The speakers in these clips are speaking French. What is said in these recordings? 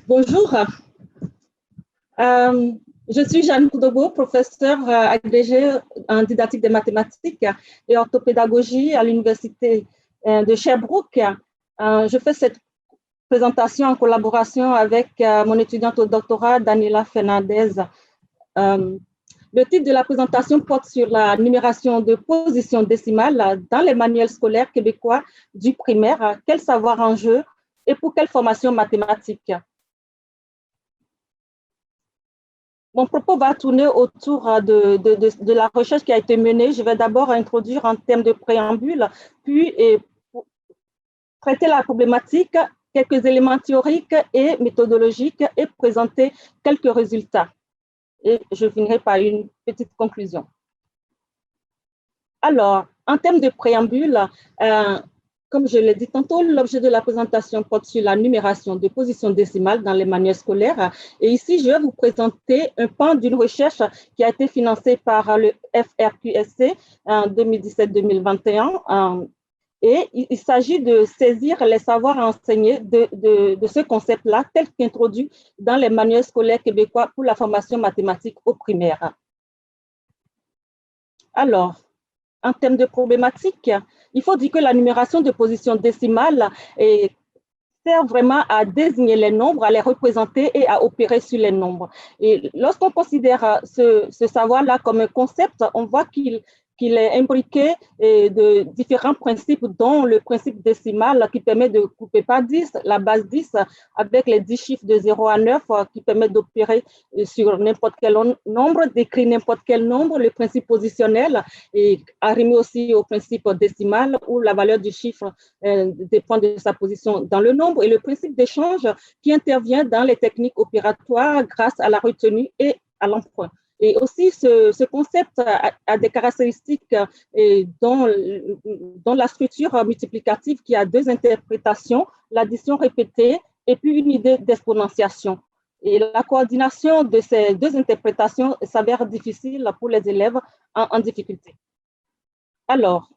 Bonjour, je suis Jeanne Koudobo, professeure agrégée en didactique des mathématiques et orthopédagogie à l'université de Sherbrooke. Je fais cette présentation en collaboration avec mon étudiante au doctorat, Daniela Fernandez. Le titre de la présentation porte sur la numération de positions décimales dans les manuels scolaires québécois du primaire. Quel savoir en jeu et pour quelle formation mathématique? Mon propos va tourner autour de la recherche qui a été menée. Je vais d'abord introduire en termes de préambule, puis traiter la problématique, quelques éléments théoriques et méthodologiques et présenter quelques résultats. Et je finirai par une petite conclusion. Alors, en termes de préambule, comme je l'ai dit tantôt, l'objet de la présentation porte sur la numération de positions décimales dans les manuels scolaires. Et ici, je vais vous présenter un pan d'une recherche qui a été financée par le FRQSC en 2017-2021. Et il s'agit de saisir les savoirs enseignés de ce concept-là, tel qu'introduit dans les manuels scolaires québécois pour la formation mathématique au primaire. Alors, en termes de problématiques, il faut dire que la numération de positions décimales sert vraiment à désigner les nombres, à les représenter et à opérer sur les nombres. Et lorsqu'on considère ce savoir-là comme un concept, on voit qu'il est imbriqué de différents principes, dont le principe décimal qui permet de couper par 10, la base 10 avec les 10 chiffres de 0 à 9 qui permet d'opérer sur n'importe quel nombre, d'écrire n'importe quel nombre, le principe positionnel et arrimé aussi au principe décimal où la valeur du chiffre dépend de sa position dans le nombre, et le principe d'échange qui intervient dans les techniques opératoires grâce à la retenue et à l'emprunt. Et aussi, ce concept a des caractéristiques dont la structure multiplicative qui a deux interprétations, l'addition répétée et puis une idée d'exponentiation. Et la coordination de ces deux interprétations s'avère difficile pour les élèves en difficulté. Alors,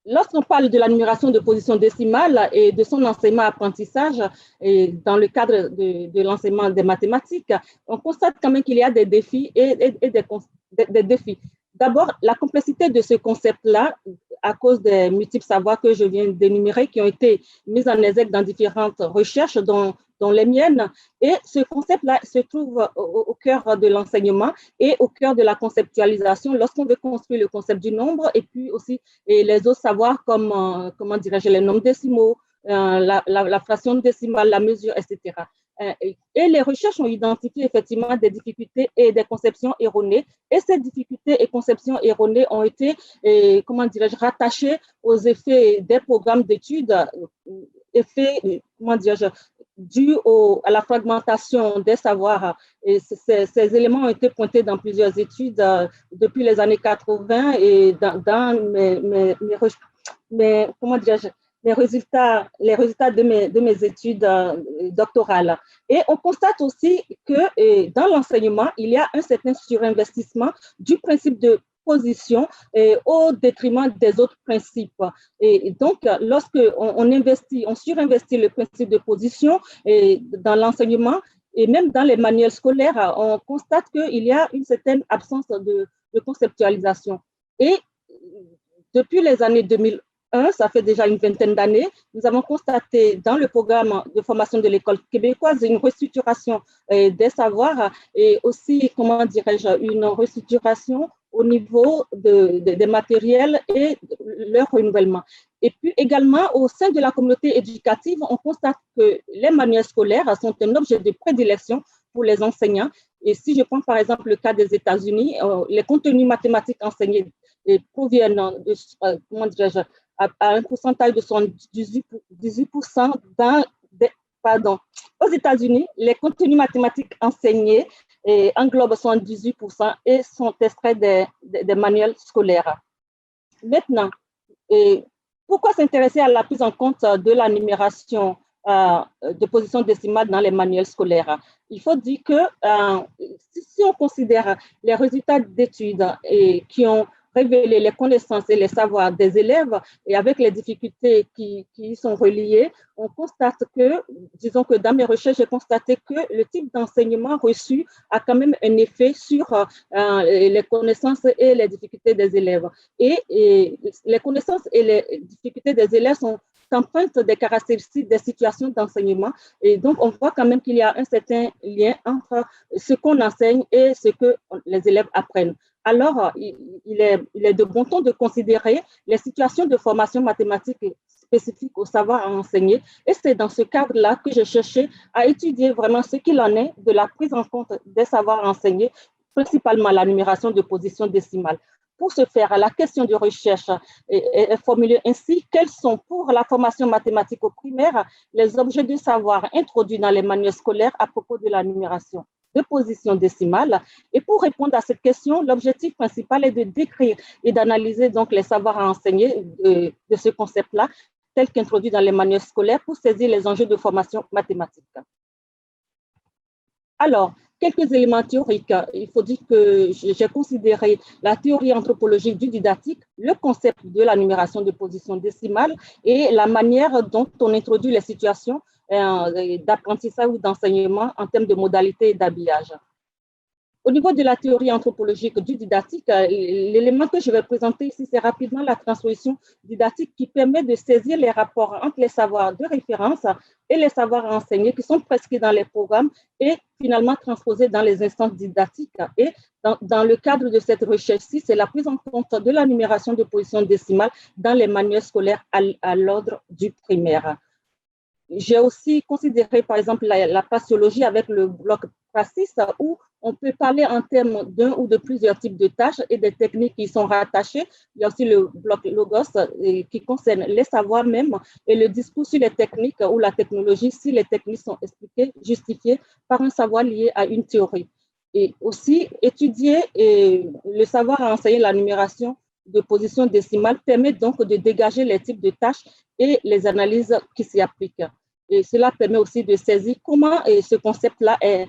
lorsqu'on parle de la numération de positions décimales et de son enseignement-apprentissage dans le cadre de l'enseignement des mathématiques, on constate quand même qu'il y a des défis et des défis. D'abord, la complexité de ce concept-là, à cause des multiples savoirs que je viens d'énumérer, qui ont été mis en exergue dans différentes recherches, dont les miennes. Et ce concept-là se trouve au cœur de l'enseignement et au cœur de la conceptualisation lorsqu'on veut construire le concept du nombre et puis aussi les autres savoirs comme, comment dirais-je, les nombres décimaux, la fraction décimale, la mesure, etc. Et les recherches ont identifié effectivement des difficultés et des conceptions erronées. Et ces difficultés et conceptions erronées ont été, comment dirais-je, rattachées aux effets des programmes d'études, effets, comment dirais-je, dus à la fragmentation des savoirs. Et ces éléments ont été pointés dans plusieurs études depuis les années 80 et dans mes comment dirais-je, les résultats de mes études doctorales. Et on constate aussi que dans l'enseignement, il y a un certain surinvestissement du principe de position au détriment des autres principes. Et donc, lorsque on surinvestit le principe de position dans l'enseignement et même dans les manuels scolaires, on constate qu'il y a une certaine absence de conceptualisation. Et depuis les années 2001, ça fait déjà une vingtaine d'années, nous avons constaté dans le programme de formation de l'école québécoise une restructuration des savoirs et aussi, comment dirais-je, une restructuration au niveau des matériels et leur renouvellement. Et puis également, au sein de la communauté éducative, on constate que les manuels scolaires sont un objet de prédilection pour les enseignants. Et si je prends par exemple le cas des États-Unis, les contenus mathématiques enseignés proviennent de, comment dirais-je, à un pourcentage de 18% aux États-Unis, les contenus mathématiques enseignés englobent 78% et sont extraits des manuels scolaires. Maintenant, pourquoi s'intéresser à la prise en compte de la numération de position décimale dans les manuels scolaires? Il faut dire que si on considère les résultats d'études qui ont révéler les connaissances et les savoirs des élèves et avec les difficultés qui y sont reliées, on constate que, disons que dans mes recherches, j'ai constaté que le type d'enseignement reçu a quand même un effet sur les connaissances et les difficultés des élèves. Et les connaissances et les difficultés des élèves sont empreintes des caractéristiques des situations d'enseignement. Et donc, on voit quand même qu'il y a un certain lien entre ce qu'on enseigne et ce que les élèves apprennent. Alors, il est de bon ton de considérer les situations de formation mathématique spécifiques au savoir à enseigner. Et c'est dans ce cadre-là que j'ai cherché à étudier vraiment ce qu'il en est de la prise en compte des savoirs à enseigner, principalement la numération de positions décimales. Pour ce faire, la question de recherche est formulée ainsi: quels sont pour la formation mathématique au primaire les objets de savoir introduits dans les manuels scolaires à propos de la numération de position décimale? Et pour répondre à cette question, l'objectif principal est de décrire et d'analyser donc les savoirs à enseigner de ce concept-là, tel qu'introduit dans les manuels scolaires pour saisir les enjeux de formation mathématique. Alors, quelques éléments théoriques. Il faut dire que j'ai considéré la théorie anthropologique du didactique, le concept de la numération de position décimale et la manière dont on introduit les situations d'apprentissage ou d'enseignement en termes de modalités et d'habillage. Au niveau de la théorie anthropologique du didactique, l'élément que je vais présenter ici, c'est rapidement la transposition didactique qui permet de saisir les rapports entre les savoirs de référence et les savoirs à enseigner qui sont prescrits dans les programmes et finalement transposés dans les instances didactiques. Et dans le cadre de cette recherche-ci, c'est la prise en compte de la numération de position décimale dans les manuels scolaires à l'ordre du primaire. J'ai aussi considéré, par exemple, la passiologie avec le bloc PASSIS, où on peut parler en termes d'un ou de plusieurs types de tâches et des techniques qui sont rattachées. Il y a aussi le bloc Logos qui concerne les savoirs même et le discours sur les techniques ou la technologie si les techniques sont expliquées, justifiées par un savoir lié à une théorie. Et aussi, étudier le savoir à enseigner la numération de position décimale permet donc de dégager les types de tâches et les analyses qui s'y appliquent. Et cela permet aussi de saisir comment ce concept-là est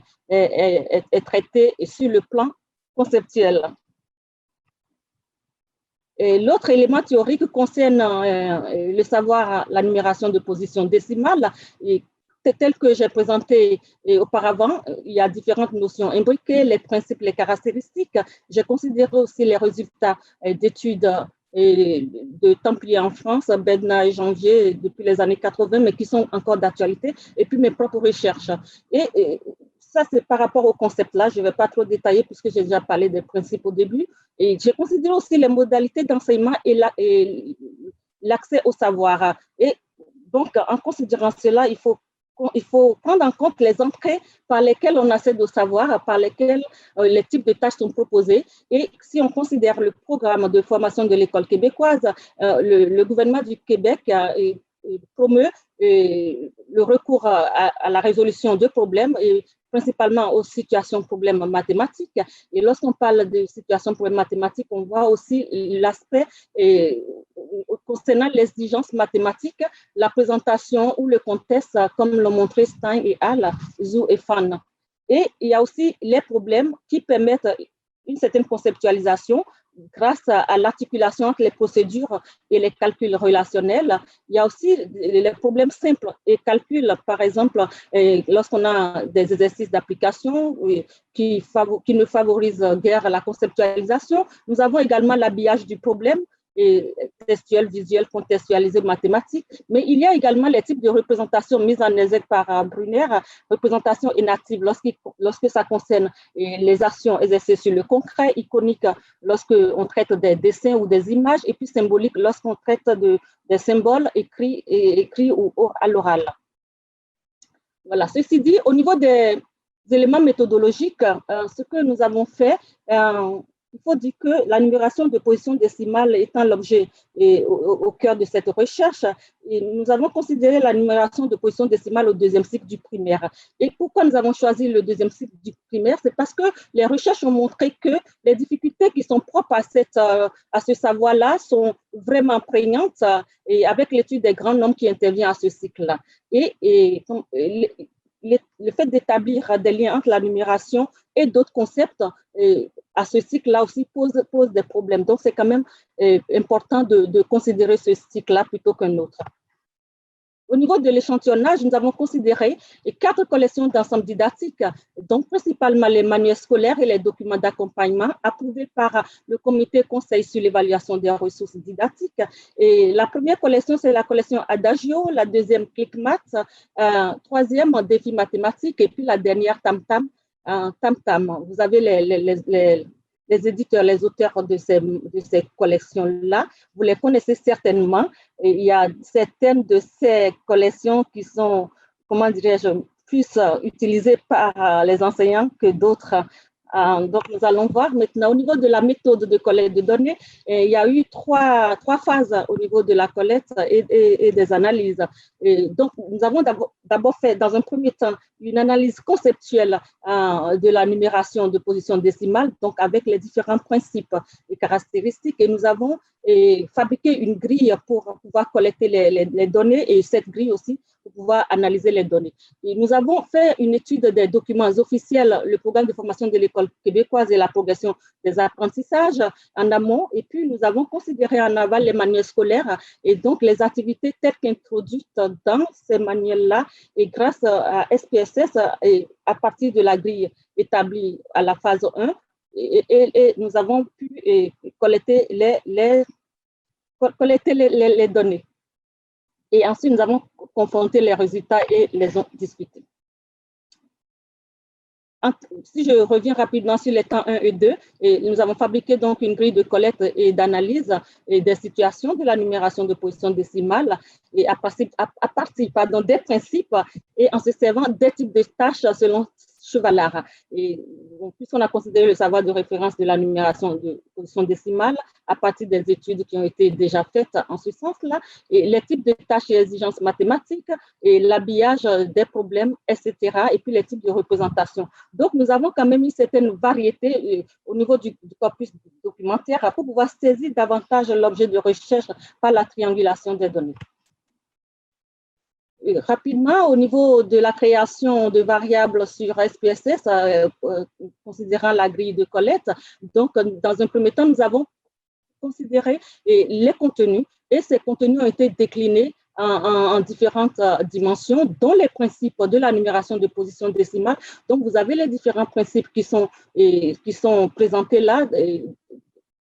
traité sur le plan conceptuel. L'autre élément théorique concerne le savoir, la numération de position décimale. C'est tel que j'ai présenté auparavant, il y a différentes notions imbriquées, les principes, les caractéristiques. J'ai considéré aussi les résultats d'études de Templier en France, Bedna et Janvier, depuis les années 80, mais qui sont encore d'actualité, et puis mes propres recherches. Et ça, c'est par rapport au concept-là. Je ne vais pas trop détailler puisque j'ai déjà parlé des principes au début. Et j'ai considéré aussi les modalités d'enseignement et l'accès au savoir. Et donc, en considérant cela, il faut prendre en compte les entrées par lesquelles on accède au savoir, par lesquelles les types de tâches sont proposées. Et si on considère le programme de formation de l'école québécoise, le gouvernement du Québec promeut le recours à la résolution de problèmes, et principalement aux situations problèmes mathématiques. Et lorsqu'on parle de situations problèmes mathématiques, on voit aussi l'aspect concernant l'exigence mathématique, la présentation ou le contexte, comme l'ont montré Stein et Hall, Zhu et Fan. Et il y a aussi les problèmes qui permettent une certaine conceptualisation grâce à l'articulation entre les procédures et les calculs relationnels. Il y a aussi les problèmes simples et calculs, par exemple, lorsqu'on a des exercices d'application qui ne favorisent guère la conceptualisation. Nous avons également l'habillage du problème, et textuel, visuel, contextualisé, mathématique, mais il y a également les types de représentations mises en exergue par Brunner, représentation inactive lorsque ça concerne les actions exercées sur le concret, iconique lorsqu'on traite des dessins ou des images, et puis symbolique lorsqu'on traite des symboles écrits ou à l'oral. Voilà, ceci dit, au niveau des éléments méthodologiques, ce que nous avons fait, il faut dire que la numération de position décimale étant l'objet au cœur de cette recherche, et nous avons considéré la numération de position décimale au deuxième cycle du primaire. Et pourquoi nous avons choisi le deuxième cycle du primaire? C'est parce que les recherches ont montré que les difficultés qui sont propres à ce savoir-là sont vraiment prégnantes, et avec l'étude des grands nombres qui intervient à ce cycle-là. Et le fait d'établir des liens entre la numération et d'autres concepts à ce cycle-là aussi pose des problèmes. Donc, c'est quand même important de considérer ce cycle-là plutôt qu'un autre. Au niveau de l'échantillonnage, nous avons considéré 4 collections d'ensembles didactiques, donc principalement les manuels scolaires et les documents d'accompagnement approuvés par le comité conseil sur l'évaluation des ressources didactiques. Et la première collection, c'est la collection Adagio, la deuxième ClickMath, troisième défi mathématique et puis la dernière TamTam. Vous avez les éditeurs, les auteurs de ces collections-là, vous les connaissez certainement. Et il y a certaines de ces collections qui sont, comment dirais-je, plus utilisées par les enseignants que d'autres. Donc, nous allons voir maintenant au niveau de la méthode de collecte de données. Il y a eu trois phases au niveau de la collecte et des analyses. Et donc, nous avons d'abord fait, dans un premier temps, une analyse conceptuelle de la numération de position décimale, donc avec les différents principes et caractéristiques. Et nous avons fabriqué une grille pour pouvoir collecter les données et cette grille aussi pour pouvoir analyser les données. Et nous avons fait une étude des documents officiels, le programme de formation de l'école québécoise et la progression des apprentissages en amont. Et puis, nous avons considéré en aval les manuels scolaires et donc les activités telles qu'introduites dans ces manuels-là. Et grâce à SPSS, et à partir de la grille établie à la phase 1, et nous avons pu collecter les données. Et ensuite, nous avons confronté les résultats et les ont discutés. Si je reviens rapidement sur les temps 1 et 2, nous avons fabriqué donc une grille de collecte et d'analyse des situations de la numération de position décimale et à partir des principes et en se servant des types de tâches selon Chevalard. Et puisqu'on a considéré le savoir de référence de la numération de position décimale à partir des études qui ont été déjà faites en ce sens-là, et les types de tâches et exigences mathématiques, et l'habillage des problèmes, etc., et puis les types de représentation. Donc, nous avons quand même une certaine variété au niveau du corpus documentaire pour pouvoir saisir davantage l'objet de recherche par la triangulation des données. Rapidement, au niveau de la création de variables sur SPSS, considérant la grille de collecte, donc dans un premier temps, nous avons considéré les contenus et ces contenus ont été déclinés en différentes dimensions, dont les principes de la numération de position décimale. Donc, vous avez les différents principes qui sont présentés là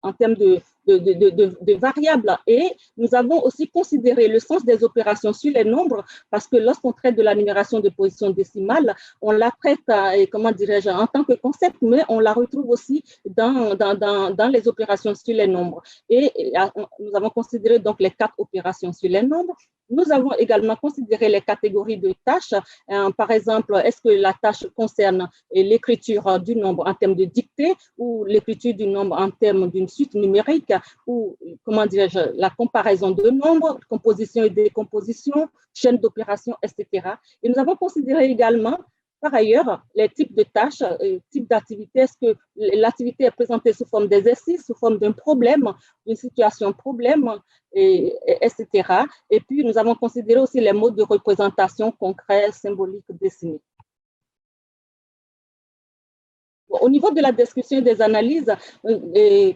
en termes de variables. Et nous avons aussi considéré le sens des opérations sur les nombres, parce que lorsqu'on traite de la numération de position décimale, on la traite, comment dirais-je, en tant que concept, mais on la retrouve aussi dans les opérations sur les nombres. Et nous avons considéré donc les 4 opérations sur les nombres. Nous avons également considéré les catégories de tâches. Par exemple, est-ce que la tâche concerne l'écriture du nombre en termes de dictée ou l'écriture du nombre en termes d'une suite numérique ou, comment dirais-je, la comparaison de nombres, composition et décomposition, chaîne d'opérations, etc. Et nous avons considéré également, par ailleurs, les types de tâches, types d'activités. Est-ce que l'activité est présentée sous forme d'exercice, sous forme d'un problème, d'une situation problème, etc. Et puis, nous avons considéré aussi les modes de représentation concrets, symboliques, dessinés. Au niveau de la description et des analyses,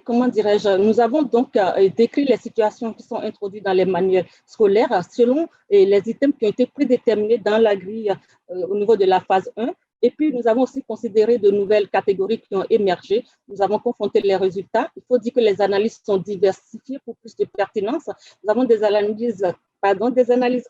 comment dirais-je, nous avons donc décrit les situations qui sont introduites dans les manuels scolaires selon les items qui ont été prédéterminés dans la grille au niveau de la phase 1. Et puis, nous avons aussi considéré de nouvelles catégories qui ont émergé. Nous avons confronté les résultats. Il faut dire que les analyses sont diversifiées pour plus de pertinence. Nous avons des analyses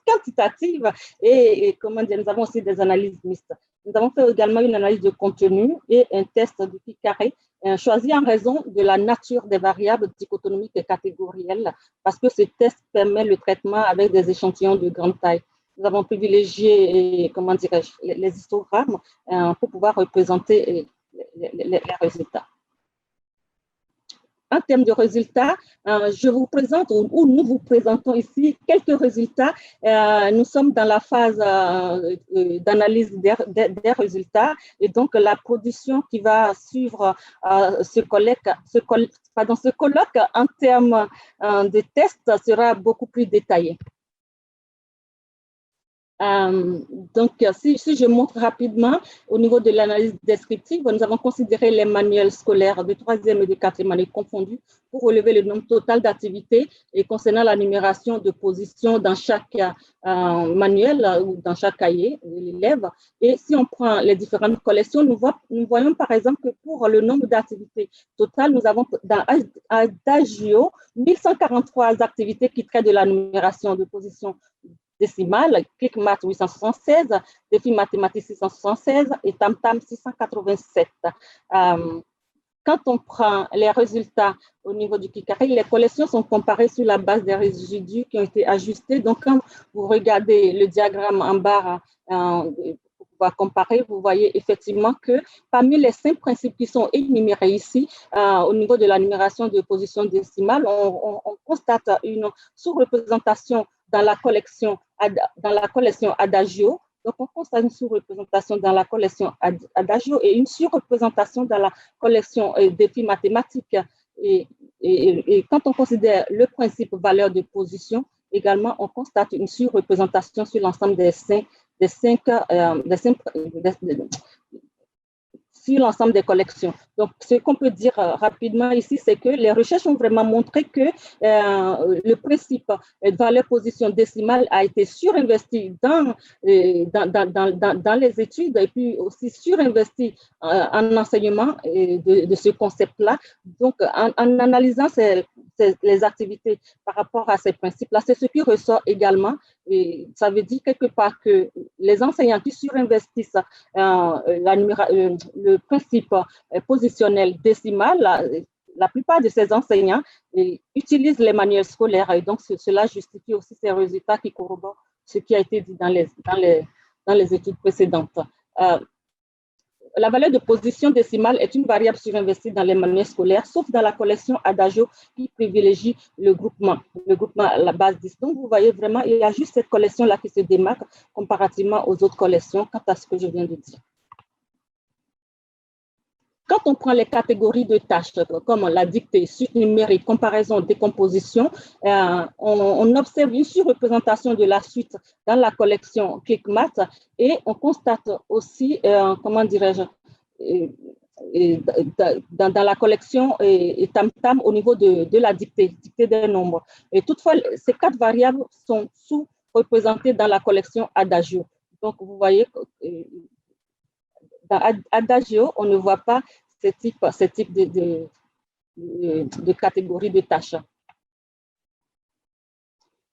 quantitatives et comment dire, nous avons aussi des analyses mixtes. Nous avons fait également une analyse de contenu et un test du pi carré choisi en raison de la nature des variables dichotomiques et catégorielles parce que ce test permet le traitement avec des échantillons de grande taille. Nous avons privilégié, comment dirais-je, les histogrammes pour pouvoir représenter les résultats. En termes de résultats, je vous présente ou nous vous présentons ici quelques résultats. Nous sommes dans la phase d'analyse des résultats et donc la production qui va suivre ce colloque en termes de tests sera beaucoup plus détaillée. Si je montre rapidement, au niveau de l'analyse descriptive, nous avons considéré les manuels scolaires de 3e et de 4e année confondus pour relever le nombre total d'activités et concernant la numération de positions dans chaque manuel ou dans chaque cahier de l'élève. Et si on prend les différentes collections, nous voyons par exemple que pour le nombre d'activités totales, nous avons dans Adagio 1143 activités qui traitent de la numération de positions décimales, ClickMath 876, Défi mathématiques 676 et TamTam 687. Quand on prend les résultats au niveau du Kikari, les collections sont comparées sur la base des résidus qui ont été ajustés. Donc, quand vous regardez le diagramme en barre pour pouvoir comparer, vous voyez effectivement que parmi les 5 principes qui sont énumérés ici, au niveau de la numération de positions décimales, on constate une sous-représentation dans la collection Adagio. Donc, on constate une sous-représentation dans la collection Adagio et une sur-représentation dans la collection défis mathématiques. Et quand on considère le principe valeur de position, également, on constate une sur-représentation sur l'ensemble sur l'ensemble des collections. Donc, ce qu'on peut dire rapidement ici, c'est que les recherches ont vraiment montré que le principe de valeur position décimale a été surinvesti dans les études et puis aussi surinvesti en enseignement de ce concept-là. Donc, en analysant les activités par rapport à ces principes-là, c'est ce qui ressort également. Et ça veut dire quelque part que les enseignants qui surinvestissent le principe positionnel décimal, la plupart de ces enseignants utilisent les manuels scolaires et donc cela justifie aussi ces résultats qui corroborent ce qui a été dit dans les études précédentes. La valeur de position décimale est une variable surinvestie dans les manuels scolaires, sauf dans la collection Adagio qui privilégie le groupement à la base 10. Donc, vous voyez vraiment, il y a juste cette collection-là qui se démarque comparativement aux autres collections quant à ce que je viens de dire. Quand on prend les catégories de tâches, comme la dictée, suite numérique, comparaison, décomposition, on observe une surreprésentation de la suite dans la collection ClickMath et on constate aussi, comment dirais-je, dans la collection TamTam au niveau de la dictée des nombres. Et toutefois, ces 4 variables sont sous-représentées dans la collection Adagio. Donc, vous voyez, dans Adagio, on ne voit pas ce type de catégorie de tâches.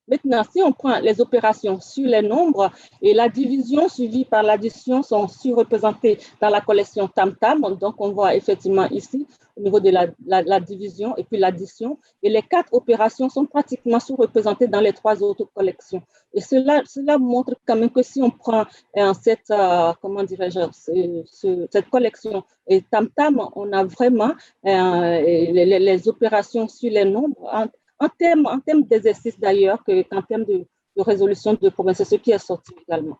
Maintenant, si on prend les opérations sur les nombres et la division suivie par l'addition sont surreprésentées dans la collection TamTam, donc on voit effectivement ici au niveau de la division et puis l'addition, et les 4 opérations sont pratiquement sous-représentées dans les 3 autres collections. Et cela montre quand même que si on prend cette collection et TamTam, on a vraiment les opérations sur les nombres en termes d'exercice d'ailleurs qu'en termes de résolution de problèmes. C'est ce qui est sorti également.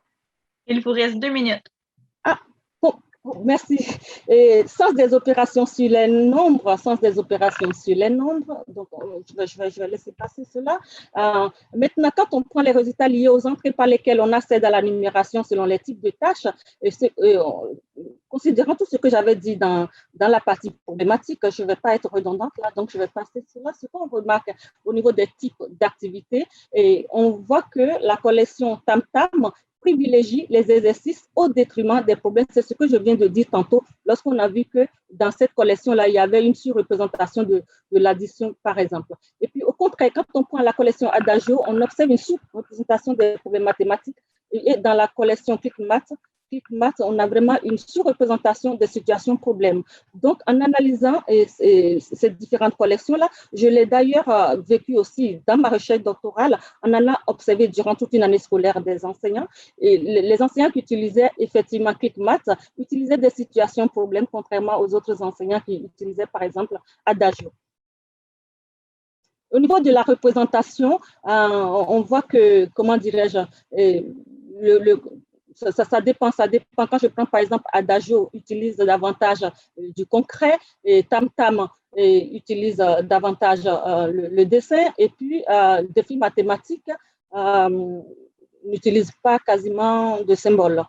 Il vous reste 2 minutes. Ah, bon, merci. Et sens des opérations sur les nombres, donc je vais laisser passer cela. Maintenant, quand on prend les résultats liés aux entrées par lesquelles on accède à la numération selon les types de tâches, considérant tout ce que j'avais dit dans la partie problématique, je ne vais pas être redondante là, donc je vais passer cela. Ce qu'on remarque au niveau des types d'activités, et on voit que la collection TamTam privilégie les exercices au détriment des problèmes. C'est ce que je viens de dire tantôt, lorsqu'on a vu que dans cette collection-là, il y avait une surreprésentation de l'addition, par exemple. Et puis, au contraire, quand on prend la collection Adagio, on observe une surreprésentation des problèmes mathématiques. Et dans la collection ClickMath, on a vraiment une surreprésentation des situations problèmes. Donc, en analysant ces différentes collections-là, je l'ai d'ailleurs vécu aussi dans ma recherche doctorale, en allant observer durant toute une année scolaire des enseignants. Et les enseignants qui utilisaient effectivement ClickMath utilisaient des situations problèmes, contrairement aux autres enseignants qui utilisaient par exemple Adagio. Au niveau de la représentation, on voit que, comment dirais-je, ça dépend. Quand je prends par exemple Adagio, utilise davantage du concret et TamTam utilise davantage le dessin et puis défi mathématique n'utilisent pas quasiment de symboles.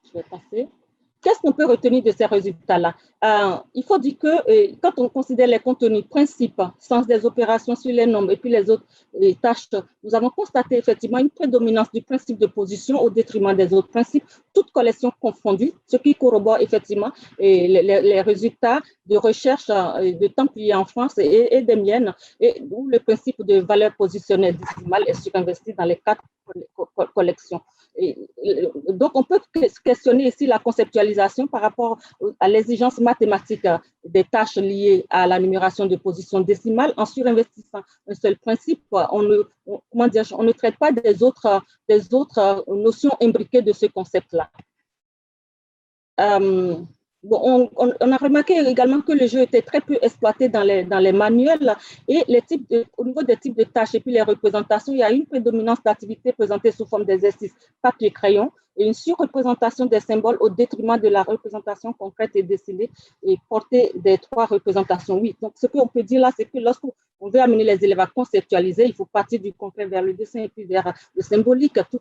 Je vais passer. Qu'est-ce qu'on peut retenir de ces résultats-là? Il faut dire que quand on considère les contenus, principes, sens des opérations sur les nombres et puis les autres tâches, nous avons constaté effectivement une prédominance du principe de position au détriment des autres principes, toutes collections confondues, ce qui corrobore effectivement les résultats de recherche de Templier en France et des miennes, et où le principe de valeur positionnelle décimale est surinvesti dans les 4 collections. Donc, on peut questionner ici la conceptualisation par rapport à l'exigence mathématique des tâches liées à la numération de position décimale. En surinvestissant un seul principe, on ne traite pas des autres notions imbriquées de ce concept-là. Bon, on a remarqué également que le jeu était très peu exploité dans les manuels et au niveau des types de tâches et puis les représentations, il y a une prédominance d'activités présentées sous forme d'exercices papier-crayon et une surreprésentation des symboles au détriment de la représentation concrète et dessinée et portée des 3 représentations. Oui, donc ce qu'on peut dire là, c'est que lorsqu'on veut amener les élèves à conceptualiser, il faut partir du concret vers le dessin et puis vers le symbolique, pour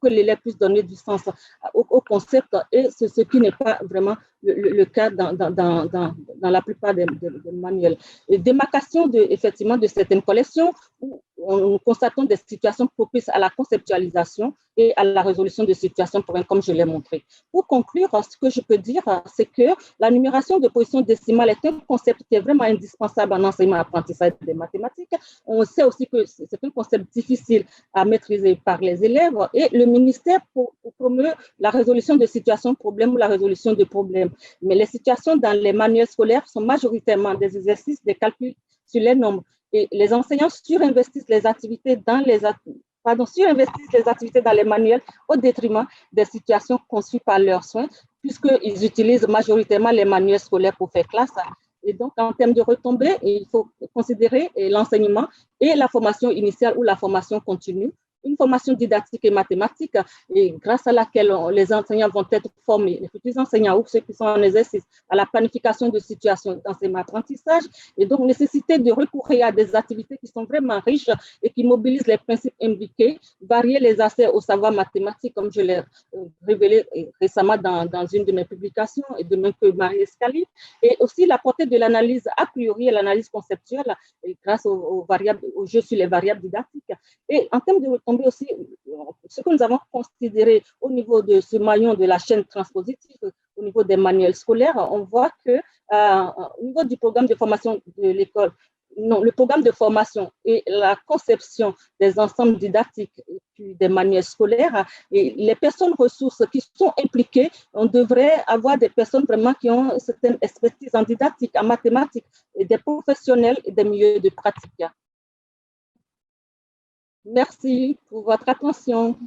que l'élève puisse donner du sens au concept, et c'est ce qui n'est pas vraiment le cas dans la plupart des manuels. Et démarcation effectivement de certaines collections où nous constatons des situations propices à la conceptualisation et à la résolution de situations comme je l'ai montré. Pour conclure, ce que je peux dire, c'est que la numération de position décimale est un concept qui est vraiment indispensable en enseignement-apprentissage des mathématiques. On sait aussi que c'est un concept difficile à maîtriser par les élèves et le ministère promeut la résolution de situations problèmes ou la résolution de problèmes. Mais les situations dans les manuels scolaires sont majoritairement des exercices, des calculs sur les nombres. Et les enseignants surinvestissent les activités dans les manuels au détriment des situations conçues par leurs soins, puisqu'ils utilisent majoritairement les manuels scolaires pour faire classe. Et donc, en termes de retombées, il faut considérer l'enseignement et la formation initiale ou la formation continue, une formation didactique et mathématique, et grâce à laquelle les enseignants vont être formés, les futurs enseignants ou ceux qui sont en exercice, à la planification de situations d'enseignement-apprentissage, et donc nécessité de recourir à des activités qui sont vraiment riches et qui mobilisent les principes imbriqués, varier les accès au savoir mathématique, comme je l'ai révélé récemment dans une de mes publications, et de même que Marie Escali, et aussi la portée de l'analyse a priori et l'analyse conceptuelle, grâce aux jeux sur les variables didactiques. Et en termes de retombées aussi, ce que nous avons considéré au niveau de ce maillon de la chaîne transpositive, au niveau des manuels scolaires, on voit que au niveau du programme de formation de l'école, le programme de formation et la conception des ensembles didactiques des manuels scolaires, et les personnes ressources qui sont impliquées, on devrait avoir des personnes vraiment qui ont une certaine expertise en didactique, en mathématiques, et des professionnels et des milieux de pratique. Merci pour votre attention.